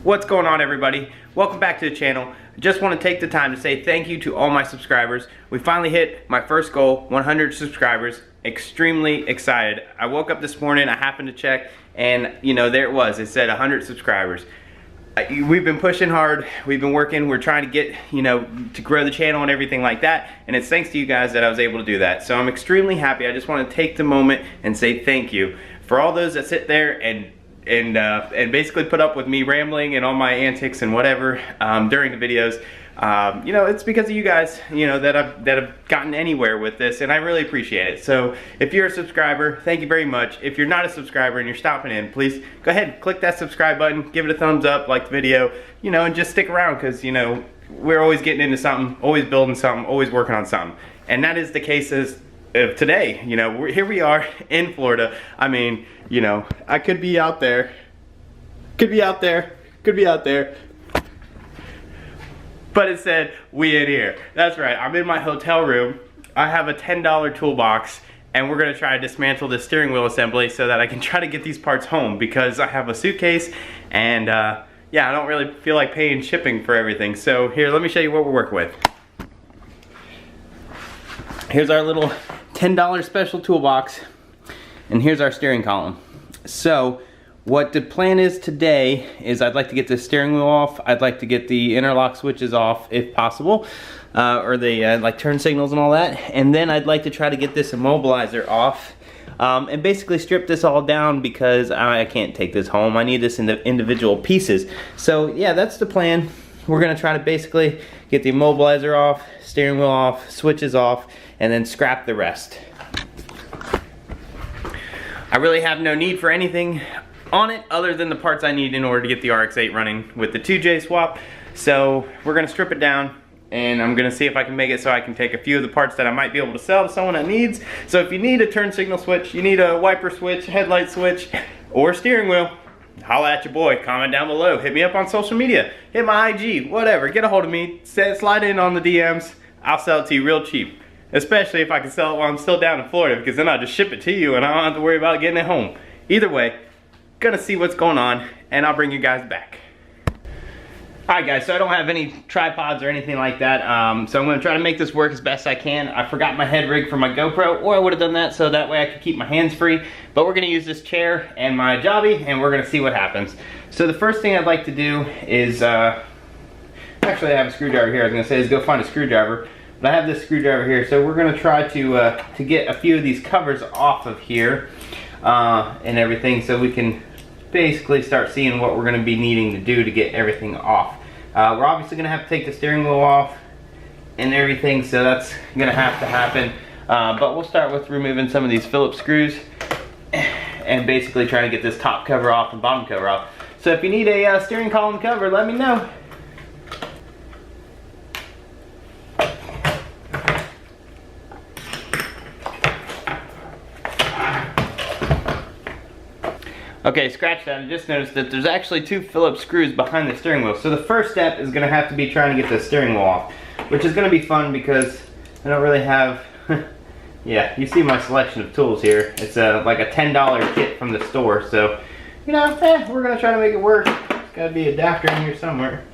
What's going on, everybody? Welcome back to the channel. I just want to take the time to say thank you to all my subscribers. We finally hit my first goal, 100 subscribers. Extremely excited. I woke up this morning, I happened to check, and there it was. It said 100 subscribers. We've been pushing hard, we've been working, we're trying to get, to grow the channel and everything like that, and it's thanks to you guys that I was able to do that. So I'm extremely happy. I just want to take the moment and say thank you for all those that sit there and basically put up with me rambling and all my antics and whatever during the videos. It's because of you guys, that have gotten anywhere with this, and I really appreciate it. So if you're a subscriber, thank you very much. If you're not a subscriber and you're stopping in, please go ahead, click that subscribe button, give it a thumbs up, like the video, and just stick around, because we're always getting into something, always building something, always working on something. And that is the case of today. Here we are in Florida. I mean, I could be out there, could be out there, but it said we in here. That's right, I'm in my hotel room. I have a $10 toolbox, and we're gonna try to dismantle this steering wheel assembly so that I can try to get these parts home, because I have a suitcase, and yeah, I don't really feel like paying shipping for everything. So here, let me show you what we're working with. Here's our little $10 special toolbox, and here's our steering column. So what the plan is today is I'd like to get the steering wheel off. I'd like to get the interlock switches off if possible, or the like turn signals and all that. And then I'd like to try to get this immobilizer off and basically strip this all down, because I can't take this home. I need this in the individual pieces. So yeah, that's the plan. We're gonna try to basically get the immobilizer off, steering wheel off, switches off, and then scrap the rest. I really have no need for anything on it other than the parts I need in order to get the RX-8 running with the 2J swap. So we're gonna strip it down, and I'm gonna see if I can make it so I can take a few of the parts that I might be able to sell to someone that needs. So if you need a turn signal switch, you need a wiper switch, headlight switch, or steering wheel, holla at your boy. Comment down below, hit me up on social media, hit my IG, whatever, get a hold of me, slide in on the DMs. I'll sell it to you real cheap, especially if I can sell it while I'm still down in Florida, because then I'll just ship it to you and I don't have to worry about getting it home. Either way, gonna see what's going on, and I'll bring you guys back. Alright guys, so I don't have any tripods or anything like that, so I'm gonna try to make this work as best I can. I forgot my head rig for my GoPro, or I would have done that so that way I could keep my hands free, but we're gonna use this chair and my jobby, and we're gonna see what happens. So the first thing I'd like to do is, actually I have a screwdriver here. I was gonna say is go find a screwdriver, but I have this screwdriver here, so we're gonna try to get a few of these covers off of here and everything, so we can basically start seeing what we're going to be needing to do to get everything off. We're obviously going to have to take the steering wheel off and everything, so that's going to have to happen. But we'll start with removing some of these Phillips screws and basically trying to get this top cover off and bottom cover off. So if you need a steering column cover, let me know. Okay, scratch that. I just noticed that there's actually two Phillips screws behind the steering wheel. So the first step is going to have to be trying to get the steering wheel off, which is going to be fun because I don't really have, yeah, you see my selection of tools here. It's like a $10 kit from the store, so, we're going to try to make it work. There's got to be an adapter in here somewhere.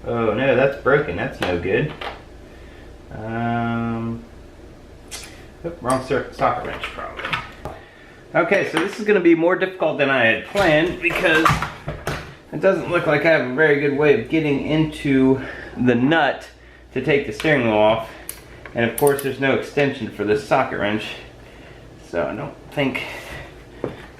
Oh no, that's broken. That's no good. Wrong socket wrench probably. Okay, so this is going to be more difficult than I had planned, because it doesn't look like I have a very good way of getting into the nut to take the steering wheel off. And of course there's no extension for this socket wrench, so I don't think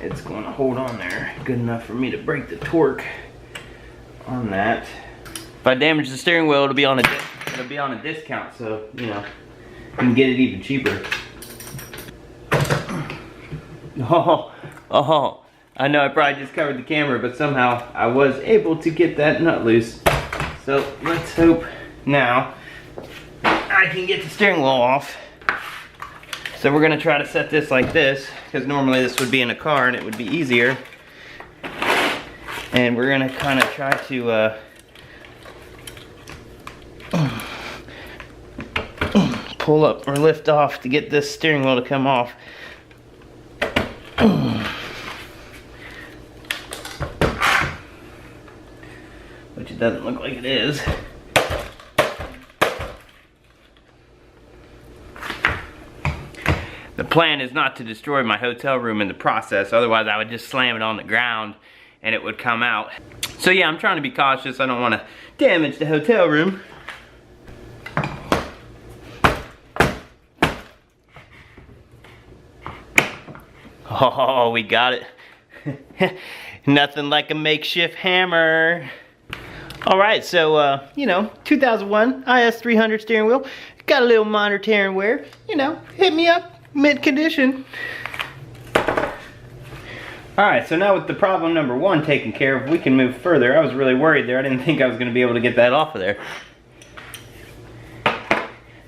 it's going to hold on there good enough for me to break the torque on that. If I damage the steering wheel, it'll be on a discount, so you can get it even cheaper. Oh, I know I probably just covered the camera, but somehow I was able to get that nut loose. So let's hope now I can get the steering wheel off. So we're gonna try to set this like this, because normally this would be in a car and it would be easier. And we're gonna kind of try to pull up or lift off to get this steering wheel to come off. which it doesn't look like it is. The plan is not to destroy my hotel room in the process, otherwise I would just slam it on the ground and it would come out. So yeah, I'm trying to be cautious. I don't want to damage the hotel room. Oh, we got it. Nothing like a makeshift hammer. All right, so, you know, 2001 IS300 steering wheel. Got a little minor tear and wear. You know, hit me up, mint condition. All right, so now with the problem number one taken care of, we can move further. I was really worried there. I didn't think I was gonna be able to get that off of there.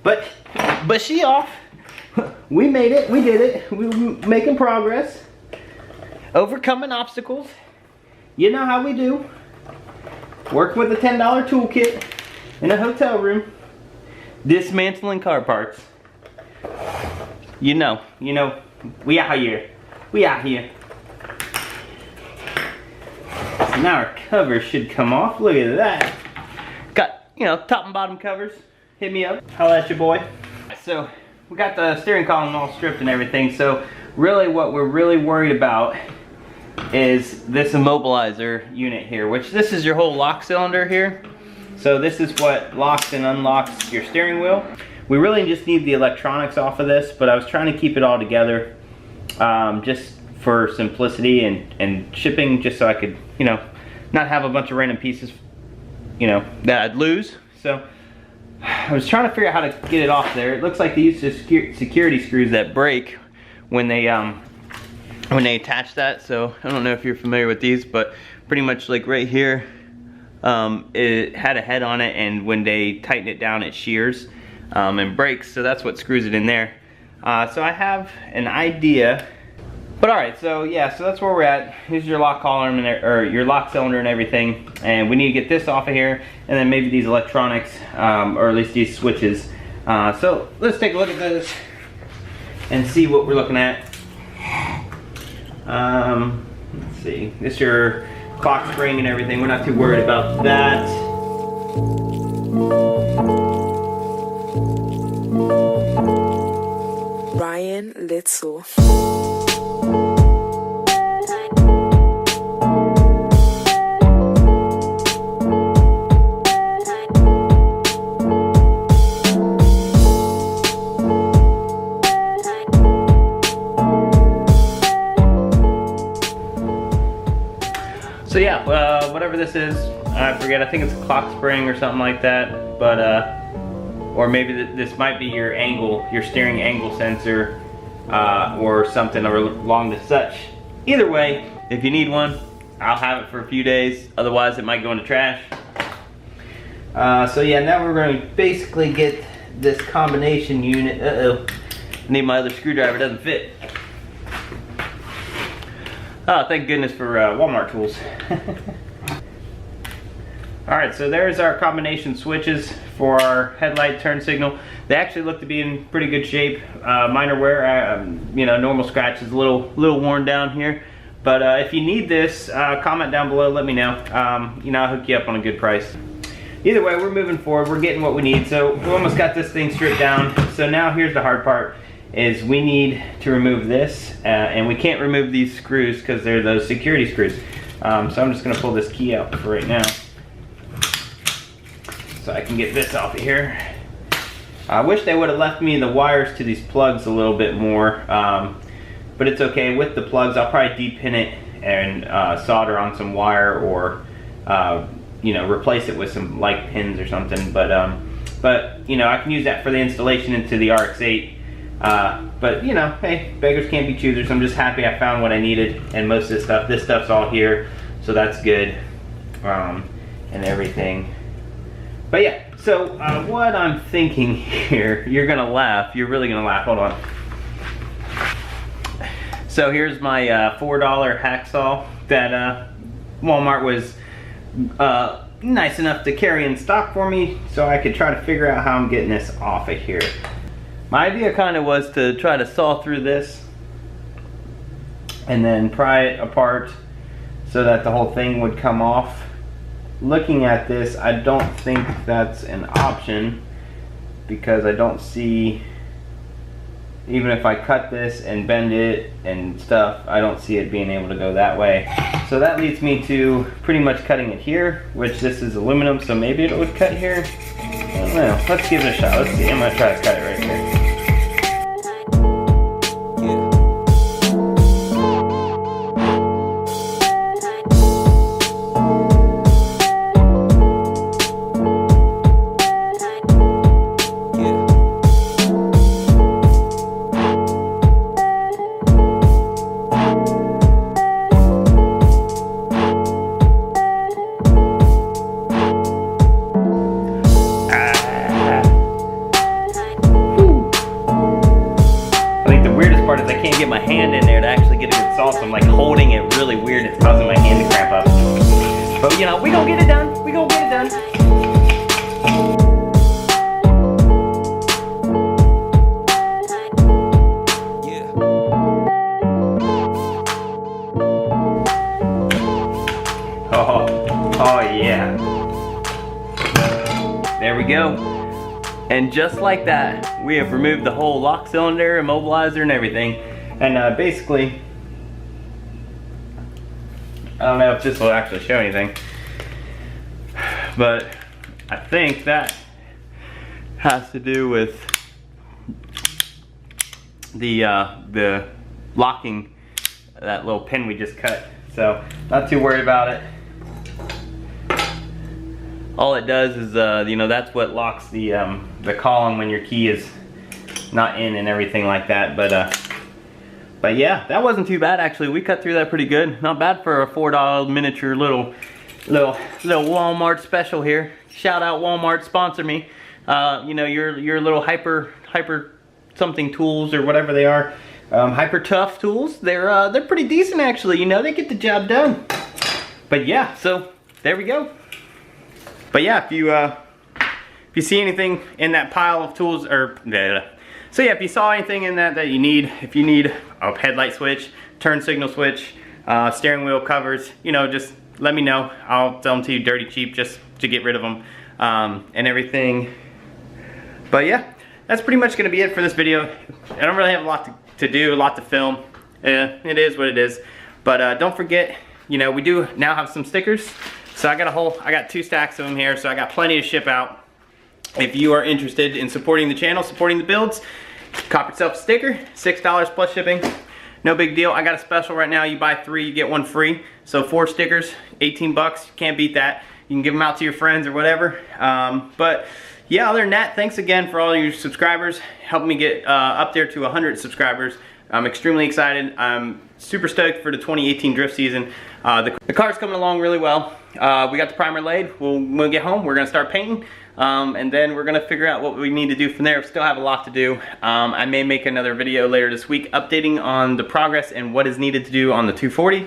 But she off. We made it, we did it. We were making progress. Overcoming obstacles. You know how we do. Work with a $10 toolkit in a hotel room. Dismantling car parts. You know, we out here. We out here. So now our covers should come off. Look at that. Got, you know, top and bottom covers. Hit me up. Holla at your boy. So we got the steering column all stripped and everything. So really what we're really worried about is this immobilizer unit here, which this is your whole lock cylinder here. So this is what locks and unlocks your steering wheel. We really just need the electronics off of this, but I was trying to keep it all together just for simplicity and shipping, just so I could, you know, not have a bunch of random pieces, you know, that I'd lose. So I was trying to figure out how to get it off there. It looks like they use the security screws that break when they attach that. So I don't know if you're familiar with these, but pretty much like right here, it had a head on it, and when they tighten it down, it shears and breaks. So that's what screws it in there. So I have an idea. But all right, so yeah, so that's where we're at. Here's your lock column or your lock cylinder and everything, and we need to get this off of here, and then maybe these electronics, or at least these switches. So let's take a look at this and see what we're looking at. Let's see. This is your clock spring and everything. We're not too worried about that. Ryan Litzel. So yeah, whatever this is, I forget. I think it's a clock spring or something like that. But or maybe this might be your angle, your steering angle sensor, or something along the such. Either way, if you need one, I'll have it for a few days. Otherwise, it might go in the trash. So yeah, now we're going to basically get this combination unit. I need my other screwdriver. It doesn't fit. Oh, thank goodness for Walmart tools. Alright, so there's our combination switches for our headlight turn signal. They actually look to be in pretty good shape. Minor wear, you know, normal scratches, a little worn down here. But if you need this, comment down below, let me know. You know, I'll hook you up on a good price. Either way, we're moving forward. We're getting what we need. So we almost got this thing stripped down. So now here's the hard part. Is we need to remove this, and we can't remove these screws because they're those security screws. So I'm just going to pull this key out for right now, so I can get this off of here. I wish they would have left me the wires to these plugs a little bit more, but it's okay. With the plugs, I'll probably de-pin it and solder on some wire, or you know, replace it with some like pins or something. But you know, I can use that for the installation into the RX-8. But you know, hey, beggars can't be choosers. I'm just happy I found what I needed, and most of this stuff's all here, so that's good, and everything. But yeah, so what I'm thinking here, you're gonna laugh. You're really gonna laugh. Hold on. So here's my $4 hacksaw that Walmart was nice enough to carry in stock for me, so I could try to figure out how I'm getting this off of here. My idea kind of was to try to saw through this and then pry it apart so that the whole thing would come off. looking at this, I don't think that's an option, because I don't see, even if I cut this and bend it and stuff, I don't see it being able to go that way. So that leads me to pretty much cutting it here, which this is aluminum, so maybe it would cut here. I don't know. Let's give it a shot. Let's see. I'm gonna try to cut it right here. Part is I can't get my hand in there to actually get a good sauce. I'm like holding it really weird. It's causing my hand to cramp up. But you know, we gonna get it done. We gonna get it done. Yeah. Oh yeah. There we go. And just like that, we have removed the whole lock cylinder, immobilizer, and everything. And basically, I don't know if this will actually show anything, but I think that has to do with the locking, that little pin we just cut. So not too worried about it. All it does is, you know, that's what locks the column when your key is not in and everything like that. But yeah, that wasn't too bad actually. We cut through that pretty good. Not bad for a $4 miniature little Walmart special here. Shout out Walmart, sponsor me. You know, your little hyper something tools or whatever they are, hyper tough tools. They're pretty decent actually. You know, they get the job done. But yeah, so there we go. But yeah, if you see anything in that pile of tools, or so yeah, if you saw anything in that you need, if you need a headlight switch, turn signal switch, steering wheel covers, you know, just let me know. I'll sell them to you dirty cheap just to get rid of them and everything. But yeah, that's pretty much gonna be it for this video. I don't really have a lot to do, a lot to film. It is what it is. But don't forget, you know, we do now have some stickers. So I got 2 stacks of them here, so I got plenty to ship out. If you are interested in supporting the channel, supporting the builds, cop yourself a sticker, $6 plus shipping. No big deal. I got a special right now. You buy 3, you get 1 free. So 4 stickers, 18 bucks. You can't beat that. You can give them out to your friends or whatever. But yeah, other than that, thanks again for all your subscribers. Helping me get up there to 100 subscribers. I'm extremely excited. I'm super stoked for the 2018 drift season. The car's coming along really well. We got the primer laid. When we get home, we're gonna start painting. And then we're gonna figure out what we need to do from there. We still have a lot to do. I may make another video later this week updating on the progress and what is needed to do on the 240.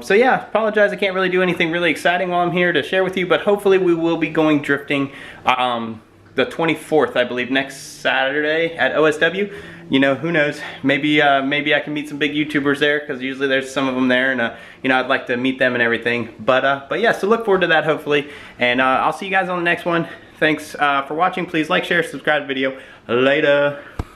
So yeah, apologize I can't really do anything really exciting while I'm here to share with you, but hopefully we will be going drifting the 24th, I believe, next Saturday at OSW. You know, who knows? Maybe I can meet some big YouTubers there, because usually there's some of them there, and you know, I'd like to meet them and everything. But yeah, so look forward to that hopefully, and I'll see you guys on the next one. Thanks for watching. Please like, share, subscribe to the video. Later.